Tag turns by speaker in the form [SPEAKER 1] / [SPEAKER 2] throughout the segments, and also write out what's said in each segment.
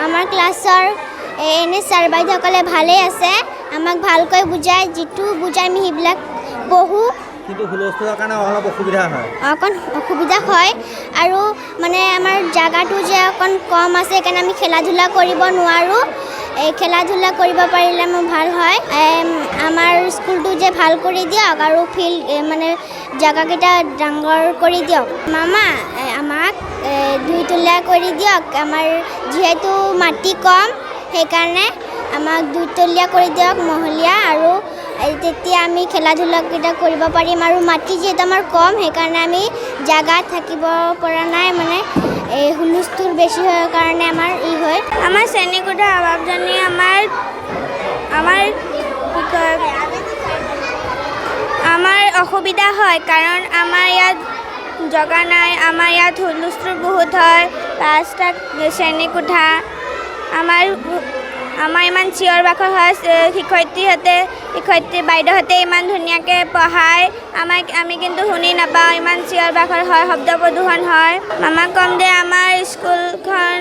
[SPEAKER 1] আমাৰ ক্লাছৰ এনে ছাৰ বাইদেউসকলে ভালেই আছে আমাক ভালকৈ বুজায় যিটো বুজায় আমি সেইবিলাক পঢ়োঁ
[SPEAKER 2] কিন্তু হুলস্থুলৰ কাৰণে অলপ অসুবিধা হয়
[SPEAKER 1] অকণ অসুবিধা হয় আৰু মানে আমাৰ জাগাটো যে অকণ কম আছে সেইকাৰণে আমি খেলা ধূলা কৰিব নোৱাৰোঁ এই খেলা ধূলা কৰিব পাৰিলে মোৰ ভাল হয় আমাৰ স্কুলটো যে ভাল কৰি দিয়ক আৰু ফিল্ড মানে জাগাকেইটা ডাঙৰ কৰি দিয়ক মামা আমাক 2 তলীয়া কৰি দিয়ক আমাৰ যিহেতু মাটি কম সেইকাৰণে আমাক 2 তলীয়া কৰি দিয়ক মহলীয়া আৰু তেতিয়া আমি খেলা ধূলাকেইটা কৰিব পাৰিম আৰু মাটি যিহেতু আমাৰ কম সেইকাৰণে আমি জাগাত থাকিব পৰা নাই মানে এই হুলস্থুল বেছি হোৱাৰ কাৰণে আমাৰ হয় আমাৰ শ্ৰেণীকোঠাৰ অভাৱজনী আমাৰ অসুবিধা হয় কাৰণ আমাৰ ইয়াত জগা নাই আমাৰ ইয়াত হুলস্থুল বহুত হয় 5টা শ্ৰেণীকোঠা আমাৰ ইমান চিঞৰ বাখৰ হয় শিক্ষয়িত্ৰী বাইদেউহঁতে ইমান ধুনীয়াকৈ পঢ়ায় আমি কিন্তু শুনি নাপাওঁ ইমান চিঞৰ বাখৰ হয় শব্দ প্ৰদূষণ হয় মামাক কম যে আমাৰ স্কুলখন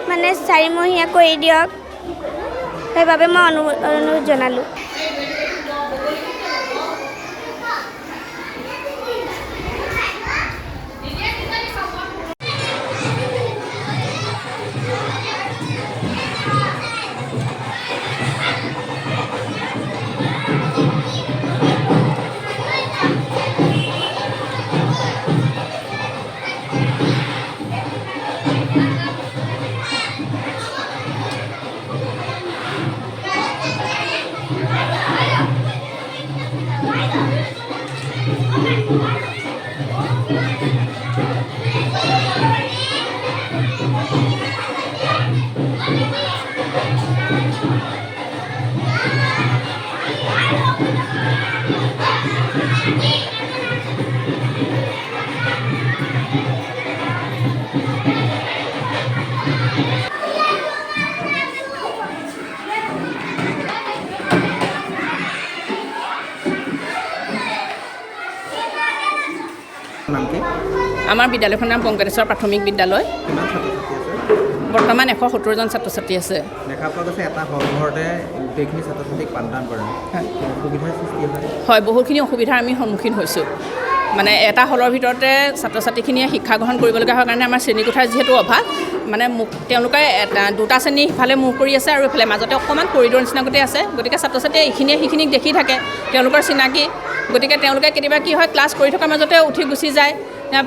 [SPEAKER 1] মানে 4মহীয়া কৰি দিয়ক সেইবাবে মই অনুৰোধ জনালোঁ
[SPEAKER 3] আমাৰ বিদ্যালয়খনৰ নাম পংকটেশ্বৰ প্ৰাথমিক বিদ্যালয় বৰ্তমান 170জন ছাত্ৰ ছাত্ৰী আছে
[SPEAKER 2] দেখা পোৱা গৈছে এটা হল ঘৰতে গোটেইখিনি ছাত্ৰ ছাত্ৰীক পাঠদান কৰে অসুবিধাৰ সৃষ্টি
[SPEAKER 3] হয় বহুখিনি অসুবিধাৰ আমি সন্মুখীন হৈছোঁ মানে এটা হলৰ ভিতৰতে ছাত্ৰ ছাত্ৰীখিনিয়ে শিক্ষা গ্ৰহণ কৰিবলগীয়া হোৱাৰ কাৰণে আমাৰ শ্ৰেণীকোঠাৰ যিহেতু অভাৱ মানে তেওঁলোকে 2টা শ্ৰেণী ইফালে মুখ কৰি আছে আৰু ইফালে মাজতে অকণমান কৰিডৰ নিচিনাকৈ আছে গতিকে ছাত্ৰ ছাত্ৰীয়ে এইখিনিয়ে সেইখিনিক দেখি থাকে তেওঁলোকৰ চিনাকি গতিকে তেওঁলোকে কেতিয়াবা কি হয় ক্লাছ কৰি থকাৰ মাজতে উঠি গুচি যায়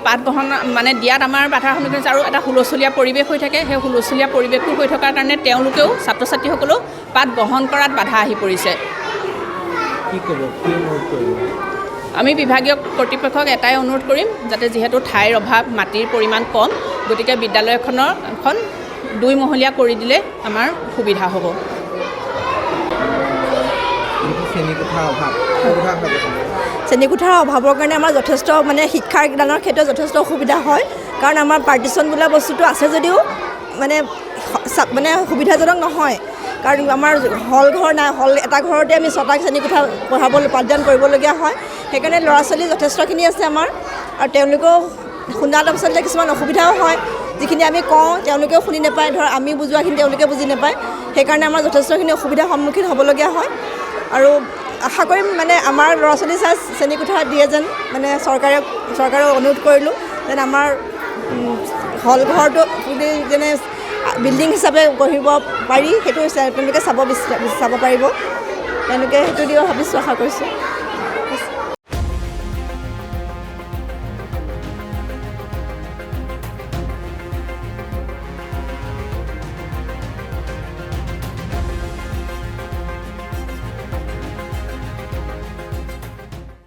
[SPEAKER 3] পাঠ গ্ৰহণ মানে দিয়াত আমাৰ বাধাৰ সন্মুখীন হৈছে আৰু এটা হুলস্থুলীয়া পৰিৱেশ হৈ থাকে সেই হুলস্থুলীয়া পৰিৱেশটো হৈ থকাৰ কাৰণে তেওঁলোকেও ছাত্ৰ ছাত্ৰীসকলেও পাঠ গ্ৰহণ কৰাত বাধা আহি পৰিছে আমি বিভাগীয় কৰ্তৃপক্ষক এটাই অনুৰোধ কৰিম যাতে যিহেতু ঠাইৰ অভাৱ মাটিৰ পৰিমাণ কম গতিকে বিদ্যালয়খন 2 মহলীয়া কৰি দিলে আমাৰ সুবিধা হ'ব
[SPEAKER 4] শ্ৰেণীকোঠাৰ অভাৱৰ কাৰণে আমাৰ যথেষ্ট মানে শিক্ষাৰ দানৰ ক্ষেত্ৰত যথেষ্ট অসুবিধা হয় কাৰণ আমাৰ পাৰ্টিশ্যন বোলা বস্তুটো আছে যদিও মানে সুবিধাজনক নহয় কাৰণ আমাৰ হল ঘৰ নাই হল এটা ঘৰতে আমি 6টা শ্ৰেণীকোঠা পাঠদান কৰিবলগীয়া হয় সেইকাৰণে ল'ৰা ছোৱালী যথেষ্টখিনি আছে আমাৰ আৰু তেওঁলোকেও শুনাৰ পাছত কিছুমান অসুবিধাও হয় যিখিনি আমি কওঁ তেওঁলোকেও শুনি নাপায় ধৰ আমি বুজোৱাখিনি তেওঁলোকে বুজি নাপায় সেইকাৰণে আমাৰ যথেষ্টখিনি অসুবিধাৰ সন্মুখীন হ'বলগীয়া হয় আৰু আশা কৰিম মানে আমাৰ ল'ৰা ছোৱালী চাই শ্ৰেণীকোঠা দিয়ে যেন মানে চৰকাৰক অনুৰোধ কৰিলোঁ যেন আমাৰ হল ঘৰটো যেনে বিল্ডিং হিচাপে গঢ়িব পাৰি সেইটো তেওঁলোকে চাব পাৰিব তেওঁলোকে সেইটো দিও ভাবিছোঁ আশা কৰিছোঁ